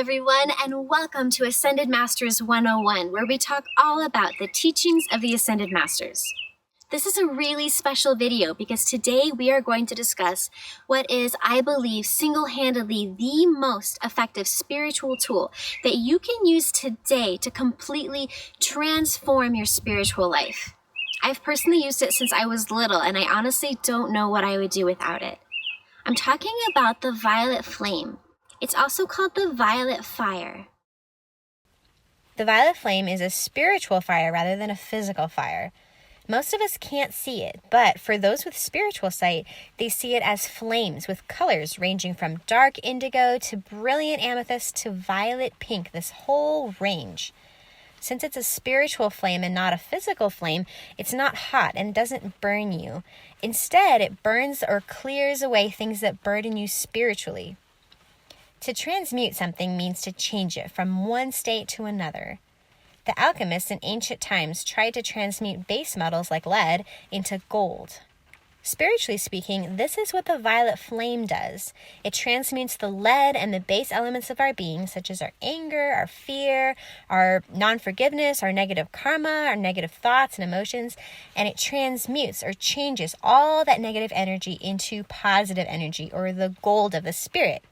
everyone, and welcome to Ascended Masters 101, where we talk all about the teachings of the Ascended Masters. This is a really special video because today we are going to discuss what is, I believe, single-handedly the most effective spiritual tool that you can use today to completely transform your spiritual life. I've personally used it since I was little, and I honestly don't know what I would do without it. I'm talking about the violet flame. It's also called the violet fire. The violet flame is a spiritual fire rather than a physical fire. Most of us can't see it, but for those with spiritual sight, they see it as flames with colors ranging from dark indigo to brilliant amethyst to violet pink, this whole range. Since it's a spiritual flame and not a physical flame, it's not hot and doesn't burn you. Instead, it burns or clears away things that burden you spiritually. To transmute something means to change it from one state to another. The alchemists in ancient times tried to transmute base metals like lead into gold. Spiritually speaking, this is what the violet flame does. It transmutes the lead and the base elements of our being, such as our anger, our fear, our non-forgiveness, our negative karma, our negative thoughts and emotions, and it transmutes or changes all that negative energy into positive energy, or the gold of the spirit.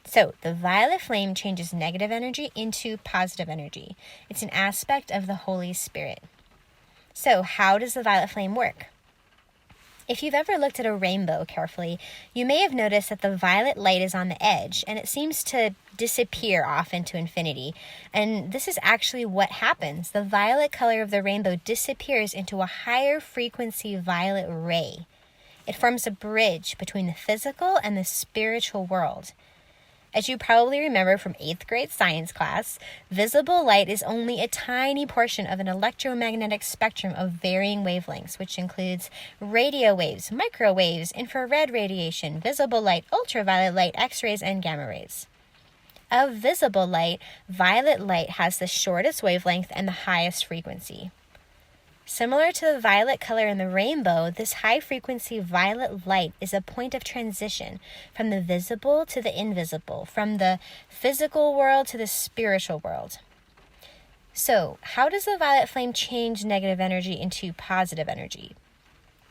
So the violet flame changes negative energy into positive energy. It's an aspect of the Holy Spirit. So how does the violet flame work? If you've ever looked at a rainbow carefully, you may have noticed that the violet light is on the edge and it seems to disappear off into infinity. And this is actually what happens. The violet color of the rainbow disappears into a higher frequency violet ray. It forms a bridge between the physical and the spiritual world. As you probably remember from 8th grade science class, visible light is only a tiny portion of an electromagnetic spectrum of varying wavelengths, which includes radio waves, microwaves, infrared radiation, visible light, ultraviolet light, X-rays, and gamma rays. Of visible light, violet light has the shortest wavelength and the highest frequency. Similar to the violet color in the rainbow, this high-frequency violet light is a point of transition from the visible to the invisible, from the physical world to the spiritual world. So, how does the violet flame change negative energy into positive energy?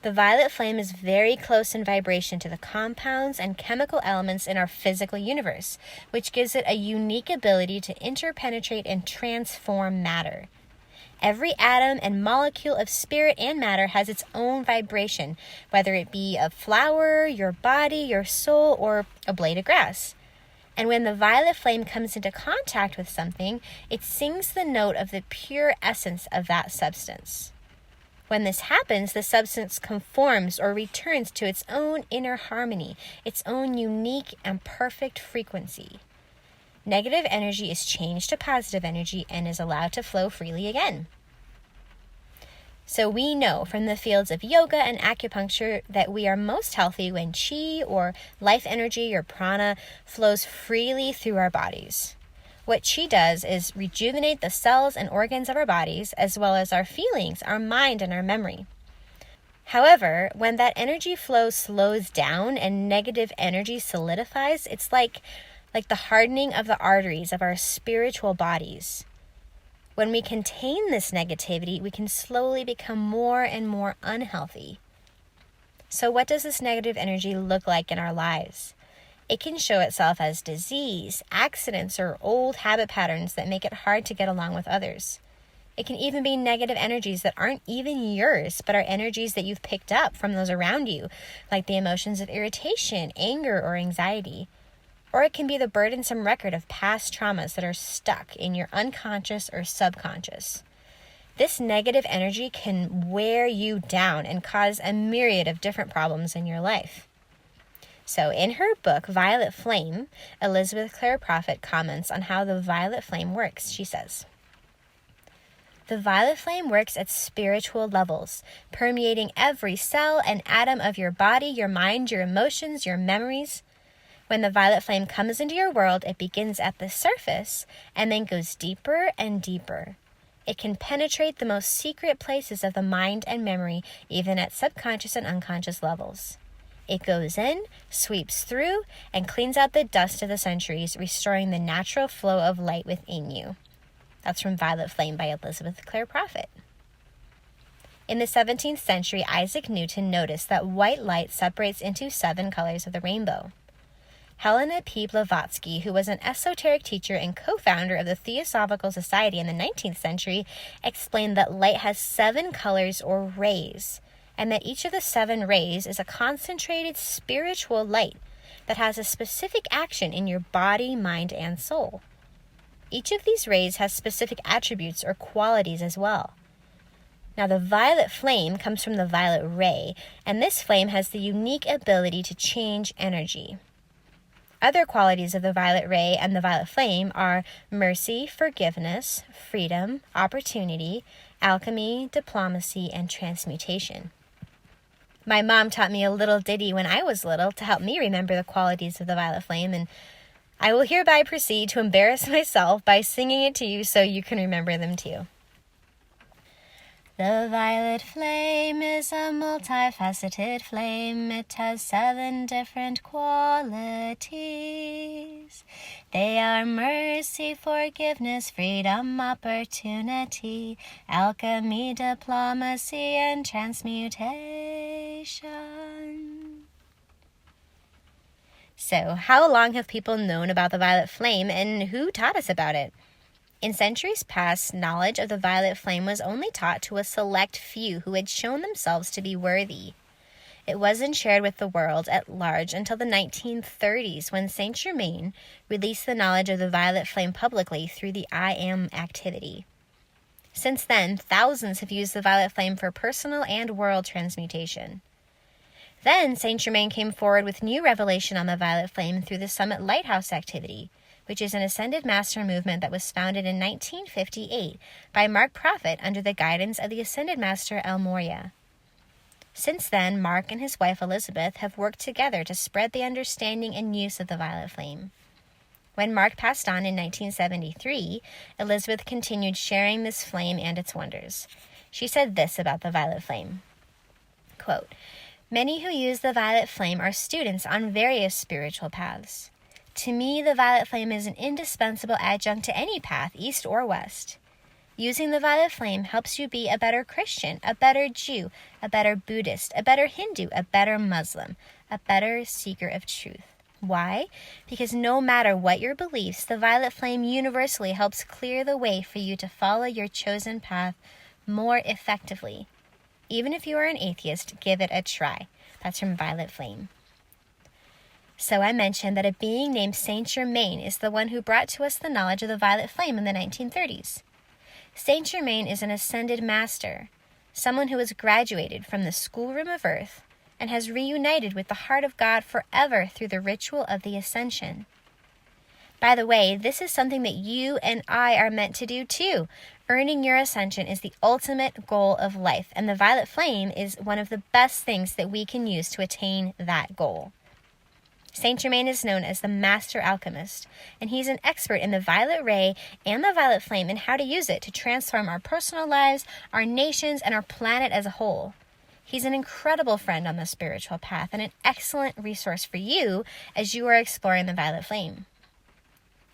The violet flame is very close in vibration to the compounds and chemical elements in our physical universe, which gives it a unique ability to interpenetrate and transform matter. Every atom and molecule of spirit and matter has its own vibration, whether it be a flower, your body, your soul, or a blade of grass. And when the violet flame comes into contact with something, it sings the note of the pure essence of that substance. When this happens, the substance conforms or returns to its own inner harmony, its own unique and perfect frequency. Negative energy is changed to positive energy and is allowed to flow freely again. So we know from the fields of yoga and acupuncture that we are most healthy when chi or life energy or prana flows freely through our bodies. What chi does is rejuvenate the cells and organs of our bodies as well as our feelings, our mind, and our memory. However, when that energy flow slows down and negative energy solidifies, it's like the hardening of the arteries of our spiritual bodies. When we contain this negativity, we can slowly become more and more unhealthy. So what does this negative energy look like in our lives? It can show itself as disease, accidents, or old habit patterns that make it hard to get along with others. It can even be negative energies that aren't even yours, but are energies that you've picked up from those around you, like the emotions of irritation, anger, or anxiety. Or it can be the burdensome record of past traumas that are stuck in your unconscious or subconscious. This negative energy can wear you down and cause a myriad of different problems in your life. So in her book, Violet Flame, Elizabeth Clare Prophet comments on how the violet flame works. She says, "The violet flame works at spiritual levels, permeating every cell and atom of your body, your mind, your emotions, your memories. When the violet flame comes into your world, it begins at the surface and then goes deeper and deeper. It can penetrate the most secret places of the mind and memory, even at subconscious and unconscious levels. It goes in, sweeps through, and cleans out the dust of the centuries, restoring the natural flow of light within you. That's from Violet Flame by Elizabeth Clare Prophet. In the 17th century, Isaac Newton noticed that white light separates into 7 colors of the rainbow. Helena P. Blavatsky, who was an esoteric teacher and co-founder of the Theosophical Society in the 19th century, explained that light has 7 colors or rays, and that each of the 7 rays is a concentrated spiritual light that has a specific action in your body, mind, and soul. Each of these rays has specific attributes or qualities as well. Now, the violet flame comes from the violet ray, and this flame has the unique ability to change energy. Other qualities of the violet ray and the violet flame are mercy, forgiveness, freedom, opportunity, alchemy, diplomacy, and transmutation. My mom taught me a little ditty when I was little to help me remember the qualities of the violet flame, and I will hereby proceed to embarrass myself by singing it to you so you can remember them too. The violet flame is a multifaceted flame. It has 7 different qualities. They are mercy, forgiveness, freedom, opportunity, alchemy, diplomacy, and transmutation. So, how long have people known about the violet flame, and who taught us about it? In centuries past, knowledge of the violet flame was only taught to a select few who had shown themselves to be worthy. It wasn't shared with the world at large until the 1930s, when Saint Germain released the knowledge of the violet flame publicly through the I Am activity. Since then, thousands have used the violet flame for personal and world transmutation. Then, Saint Germain came forward with new revelation on the violet flame through the Summit Lighthouse activity, which is an Ascended Master movement that was founded in 1958 by Mark Prophet under the guidance of the Ascended Master El Morya. Since then, Mark and his wife Elizabeth have worked together to spread the understanding and use of the violet flame. When Mark passed on in 1973, Elizabeth continued sharing this flame and its wonders. She said this about the violet flame, quote, "Many who use the violet flame are students on various spiritual paths. To me, the violet flame is an indispensable adjunct to any path, east or west. Using the violet flame helps you be a better Christian, a better Jew, a better Buddhist, a better Hindu, a better Muslim, a better seeker of truth. Why? Because no matter what your beliefs, the violet flame universally helps clear the way for you to follow your chosen path more effectively. Even if you are an atheist, give it a try." That's from Violet Flame. So I mentioned that a being named Saint Germain is the one who brought to us the knowledge of the violet flame in the 1930s. Saint Germain is an ascended master, someone who has graduated from the schoolroom of earth and has reunited with the heart of God forever through the ritual of the ascension. By the way, this is something that you and I are meant to do too. Earning your ascension is the ultimate goal of life, and the violet flame is one of the best things that we can use to attain that goal. Saint Germain is known as the Master Alchemist, and he's an expert in the violet ray and the violet flame and how to use it to transform our personal lives, our nations, and our planet as a whole. He's an incredible friend on the spiritual path and an excellent resource for you as you are exploring the violet flame.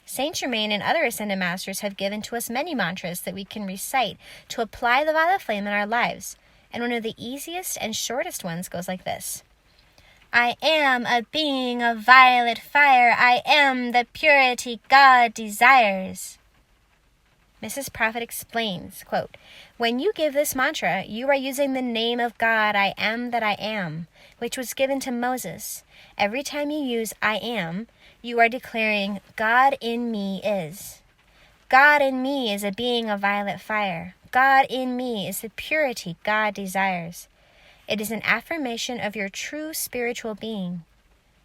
Saint Germain and other Ascended Masters have given to us many mantras that we can recite to apply the violet flame in our lives, and one of the easiest and shortest ones goes like this. I am a being of violet fire. I am the purity God desires. Mrs. Prophet explains, quote, "When you give this mantra, you are using the name of God, I am that I am, which was given to Moses. Every time you use I am, you are declaring God in me is. God in me is a being of violet fire. God in me is the purity God desires. It is an affirmation of your true spiritual being.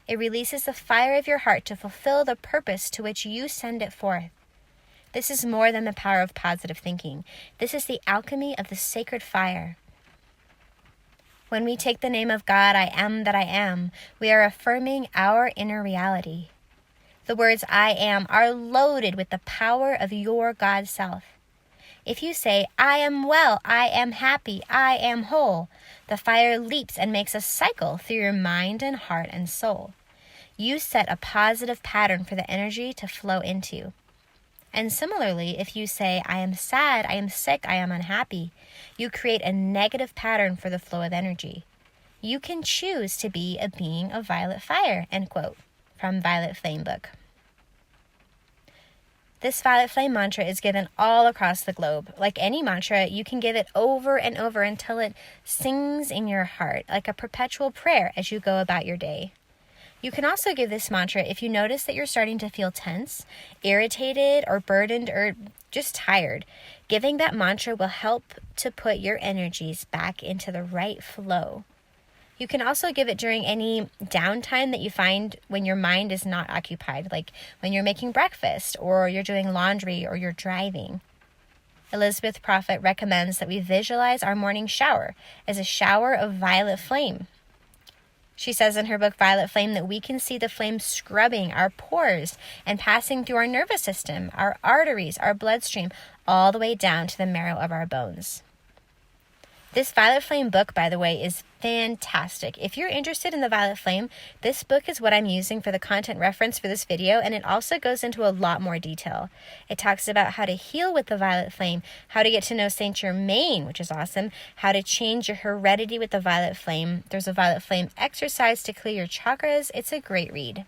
It releases the fire of your heart to fulfill the purpose to which you send it forth. This is more than the power of positive thinking. This is the alchemy of the sacred fire. When we take the name of God, I am that I am, we are affirming our inner reality. The words I am are loaded with the power of your God self. If you say, I am well, I am happy, I am whole, the fire leaps and makes a cycle through your mind and heart and soul. You set a positive pattern for the energy to flow into. And similarly, if you say, I am sad, I am sick, I am unhappy, you create a negative pattern for the flow of energy. You can choose to be a being of violet fire, end quote, from Violet Flame book. This Violet Flame mantra is given all across the globe. Like any mantra, you can give it over and over until it sings in your heart, like a perpetual prayer as you go about your day. You can also give this mantra if you notice that you're starting to feel tense, irritated, or burdened, or just tired. Giving that mantra will help to put your energies back into the right flow. You can also give it during any downtime that you find when your mind is not occupied, like when you're making breakfast, or you're doing laundry, or you're driving. Elizabeth Prophet recommends that we visualize our morning shower as a shower of violet flame. She says in her book, Violet Flame, that we can see the flame scrubbing our pores and passing through our nervous system, our arteries, our bloodstream, all the way down to the marrow of our bones. This Violet Flame book, by the way, is fantastic. If you're interested in the Violet Flame, this book is what I'm using for the content reference for this video, and it also goes into a lot more detail. It talks about how to heal with the Violet Flame, how to get to know Saint Germain, which is awesome, how to change your heredity with the Violet Flame. There's a Violet Flame exercise to clear your chakras. It's a great read.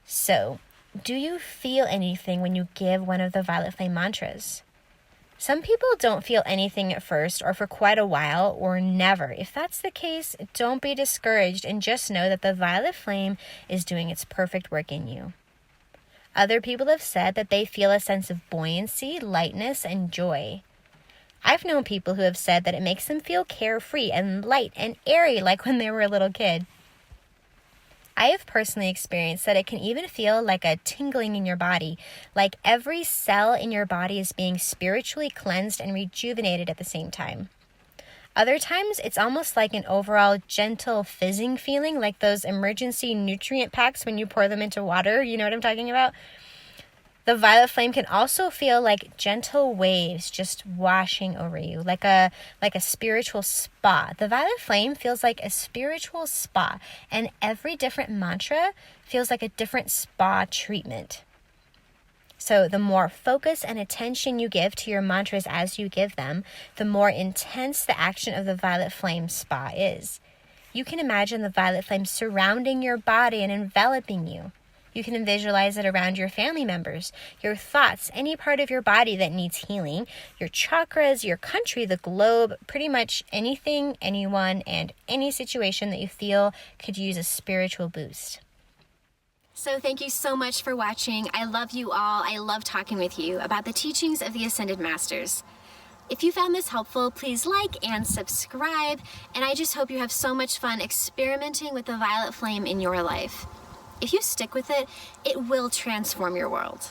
So, do you feel anything when you give one of the Violet Flame mantras? Some people don't feel anything at first, or for quite a while, or never. If that's the case, don't be discouraged and just know that the Violet Flame is doing its perfect work in you. Other people have said that they feel a sense of buoyancy, lightness, and joy. I've known people who have said that it makes them feel carefree and light and airy like when they were a little kid. I have personally experienced that it can even feel like a tingling in your body, like every cell in your body is being spiritually cleansed and rejuvenated at the same time. Other times, it's almost like an overall gentle fizzing feeling, like those emergency nutrient packs when you pour them into water. You know what I'm talking about? The Violet Flame can also feel like gentle waves just washing over you, like a spiritual spa. The Violet Flame feels like a spiritual spa, and every different mantra feels like a different spa treatment. So the more focus and attention you give to your mantras as you give them, the more intense the action of the Violet Flame spa is. You can imagine the Violet Flame surrounding your body and enveloping you. You can visualize it around your family members, your thoughts, any part of your body that needs healing, your chakras, your country, the globe, pretty much anything, anyone, and any situation that you feel could use a spiritual boost. So thank you so much for watching. I love you all. I love talking with you about the teachings of the Ascended Masters. If you found this helpful, please like and subscribe, and I just hope you have so much fun experimenting with the Violet Flame in your life. If you stick with it, it will transform your world.